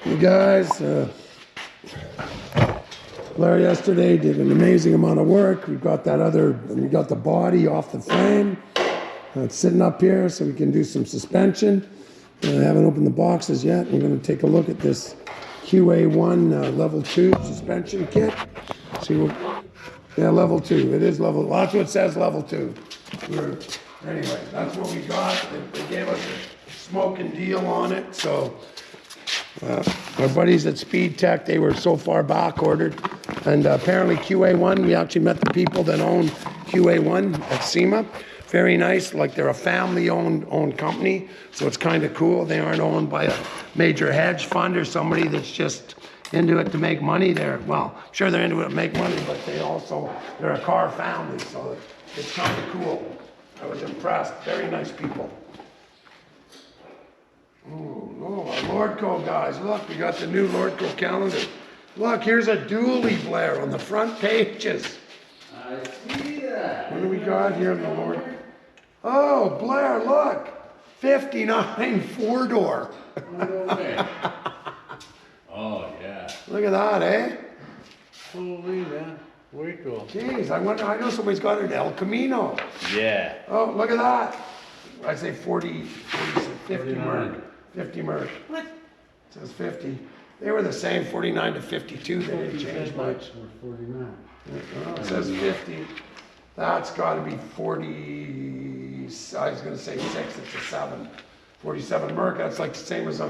You guys, Blair yesterday did an amazing amount of work. We got the body off the frame. It's sitting up here so we can do some suspension. I haven't opened the boxes yet. We're going to take a look at this QA1 level 2 suspension kit. See what, yeah, level 2. It is level, well, that's what it says, level 2. Anyway, that's what we got. They gave us a smoking deal on it, so our buddies at Speed Tech, they were so far back ordered. And apparently QA1, we actually met the people that own QA1 at SEMA. Very nice, like they're a family-owned company, so it's kind of cool. They aren't owned by a major hedge fund or somebody that's just into it to make money. Well, sure they're into it to make money, but they're a car family, so it's kind of cool. I was impressed. Very nice people. Oh, our Lordco guys. Look, we got the new Lordco calendar. Look, here's a dually, Blair, on the front pages. I see that. What do we got here in the Lord? Oh, Blair, look. 59 four-door. Oh, yeah. Look at that, eh? Holy man. Way cool. Jeez, I know somebody's got it, El Camino. Yeah. Oh, look at that. I say 50 Merc. 50 Merc. What? It says 50. They were the same, 49 to 52. They didn't change much. Or 49. Well, it says 50. That's got to be 40. I was going to say 6. It's a 7. 47 Merc. That's like the same as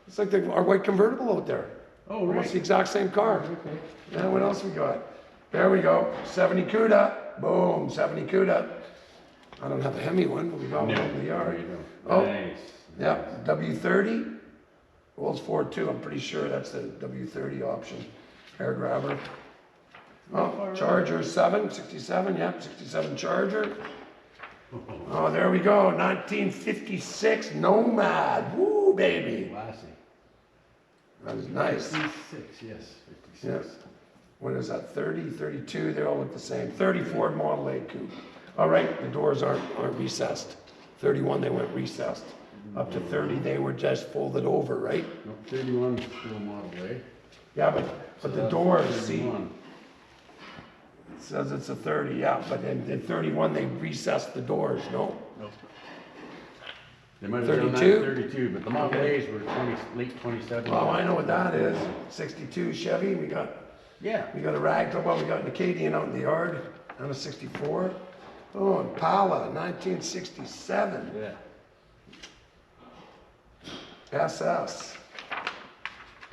it's like our white convertible out there. Oh, right. Almost the exact same car. Okay. Yeah, what else we got? There we go. 70 CUDA. Boom, 70 CUDA. I don't have a Hemi one, but we got one in the yard. Oh, nice. Yeah, W30. Well, it's Ford too. I'm pretty sure that's the W30 option. Air grabber. Oh, Charger 67. Yep, 67 Charger. Oh, there we go. 1956 Nomad. Woo, baby. Classy. That is nice. 56, yes. 56. Yes. What is that? 30, 32. They all look the same. 30 Ford Model A coupe. All right, the doors aren't recessed. 31, they went recessed. Up to 30, they were just folded over, right? No, 31 is still Model A. Yeah, but the doors, 31. see, it says it's a 30, yeah, but in 31, they recessed the doors, no? Nope. They might have done that 32? 32, but the Model A's were late 27. Oh, I know what that is. 62 Chevy, we got a rag, well, we got an Acadian out in the yard, and a 64. Oh, Impala, 1967. Yeah. SS.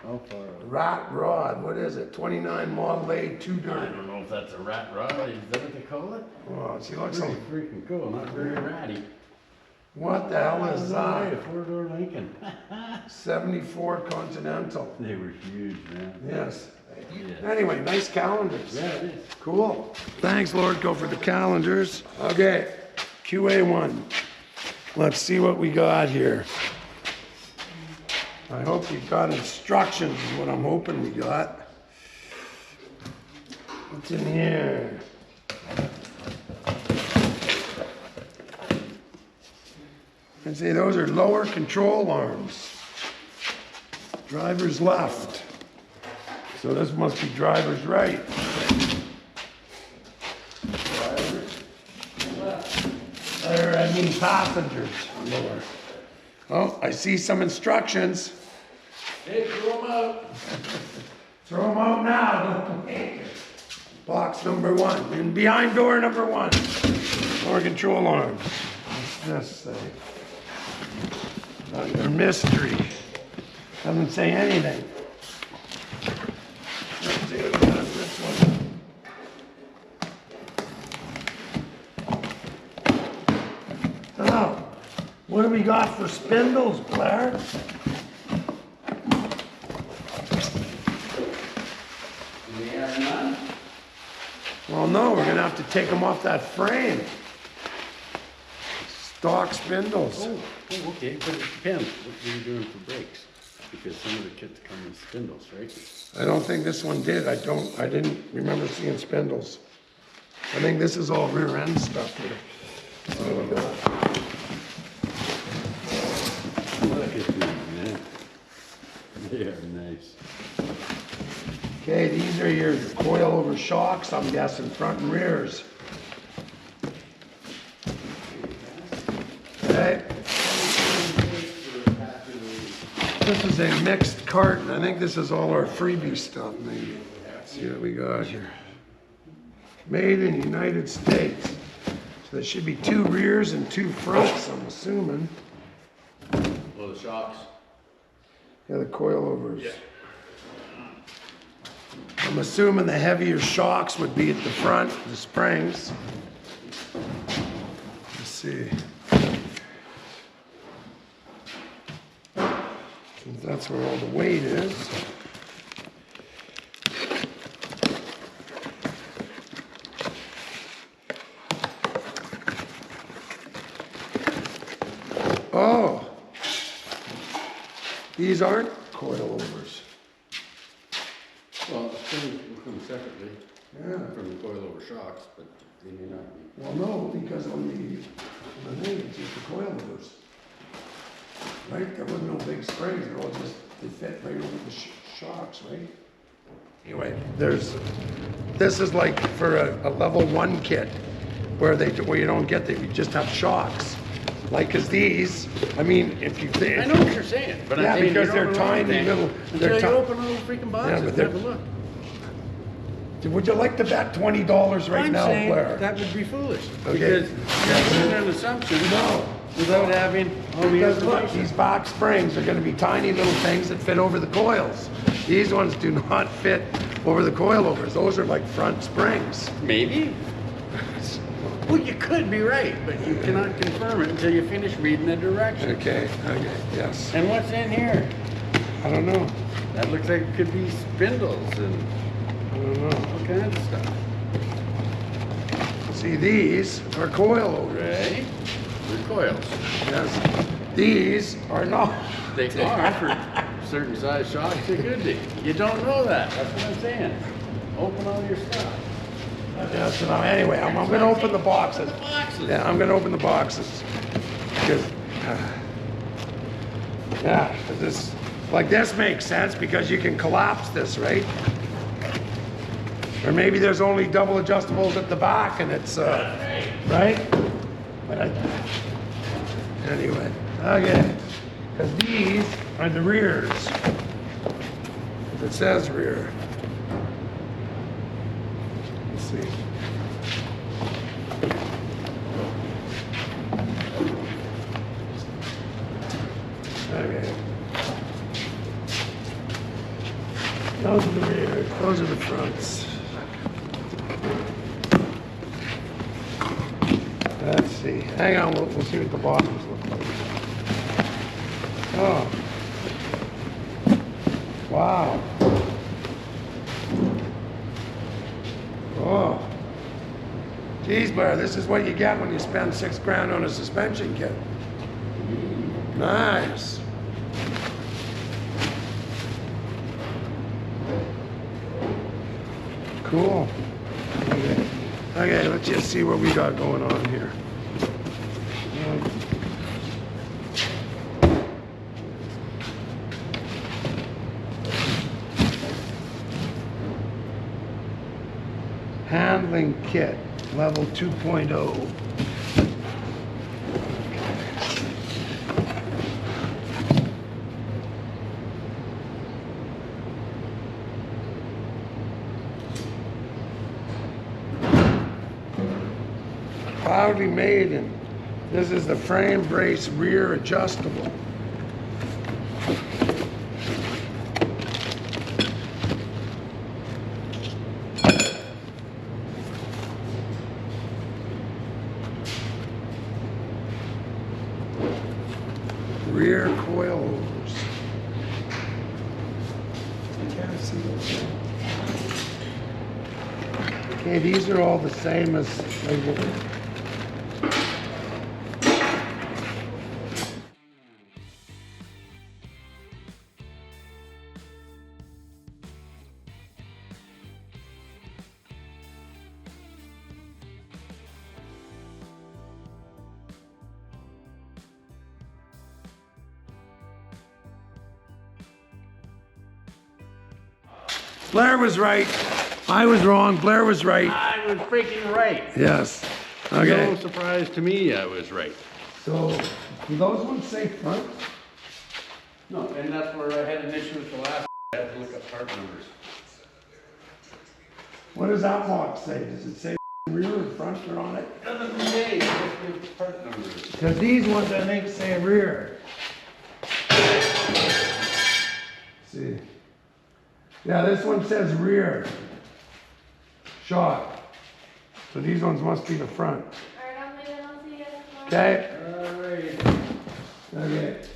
How far? Rat Rod, what is it? 29 Model A, 2 I dirt. don't know if that's a rat rod. Is that what they call it? Oh, she looks Pretty like, freaking cool. Not very ratty. what the hell is A that? four-door Lincoln. 74 Continental. They were huge, man. Yes. Yeah. Anyway, nice calendars. Yeah, it is. Cool. Thanks, Lordco, for the calendars. Okay, QA1. Let's see what we got here. I hope you got instructions, is what I'm hoping we got. What's in here? And see, those are lower control arms. Driver's left. So this must be driver's right. Driver's left. I mean passengers. Lower. Oh, I see some instructions. Hey, throw them out. Throw them out now. Box number 1. And behind door number 1. Lower control arms. What's this say? Under mystery. Doesn't say anything. Let's see what we got this one. Oh, what do we got for spindles, Blair? Do we have none? Well, no, we're gonna have to take them off that frame. Stock spindles. Oh, okay, but it depends what you're doing for brakes. Because some of the kits come with spindles, right? I don't think this one did. I didn't remember seeing spindles. I think this is all rear end stuff here. What do we got? Look at these, man. They are nice. Okay, these are your coilover shocks, I'm guessing, front and rears. Okay. This is a mixed carton. I think this is all our freebie stuff, maybe. Let's see what we got here. Made in the United States. So there should be 2 rears and 2 fronts, I'm assuming. Well, the shocks. Yeah, the coilovers. Yeah. I'm assuming the heavier shocks would be at the front, the springs. Let's see. Since that's where all the weight is. Oh, these aren't coilovers. Well, the springs will come separately Yeah. from the coilover shocks, but they may not be. Well, no, because on the thing, it's just the coilovers. Right? There was no big springs, they're all just, they fit right over the shocks, right? Anyway, this is like for a level 1 kit, where you don't get you just have shocks. Like, cause these, I mean, if you think. I know what you're saying, but Yeah, I'm saying because you they're don't know tiny anything little- until they're you ti- open all the freaking boxes but and they're- have a look. Would you like to bet $20 right I'm now, saying Blair? that would be foolish, Okay. because you're making an assumption No. without having all the Because look, information. these box springs are gonna be tiny little things that fit over the coils. These ones do not fit over the coilovers. Those are like front springs. Maybe. Well, you could be right, but you cannot confirm it until you finish reading the directions. Okay, yes. And what's in here? I don't know. That looks like it could be spindles and I don't know. all kinds of stuff. See, these are coilovers. Right? They're coils. Yes. These are not. They are for certain size shocks. They could be. You don't know that. That's what I'm saying. Open all your stuff. Yes, and anyway, I'm gonna open the boxes. The boxes. Yeah, I'm gonna open the boxes. Because, yeah, this makes sense because you can collapse this, right? Or maybe there's only double adjustables at the back and it's, right? But anyway, okay. Because these are the rears. It says rear. Let's see. Okay. Those are the rears, those are the fronts. Let's see. Hang on, we'll see what the bottoms look like. Oh. Wow. Oh. Geez, Blair, this is what you get when you spend $6,000 on a suspension kit. Nice. Cool. Okay, let's just see what we got going on here. Handling kit, level 2.0. Proudly made, and this is the frame brace rear adjustable. Rear coilovers. I can't see those. Okay, these are all the same as Blair was right. I was wrong. Blair was right. I was freaking right. Yes. Okay. No surprise to me, I was right. So, do those ones say front? No, and that's where I had an issue with the last. I had to look up part numbers. What does that box say? Does it say rear or front or on it? Doesn't say, just the part numbers. Because these ones I think say rear. See. Yeah, this one says rear. Shot. So these ones must be the front. Alright, I'll see you guys tomorrow. Okay? All right. Okay.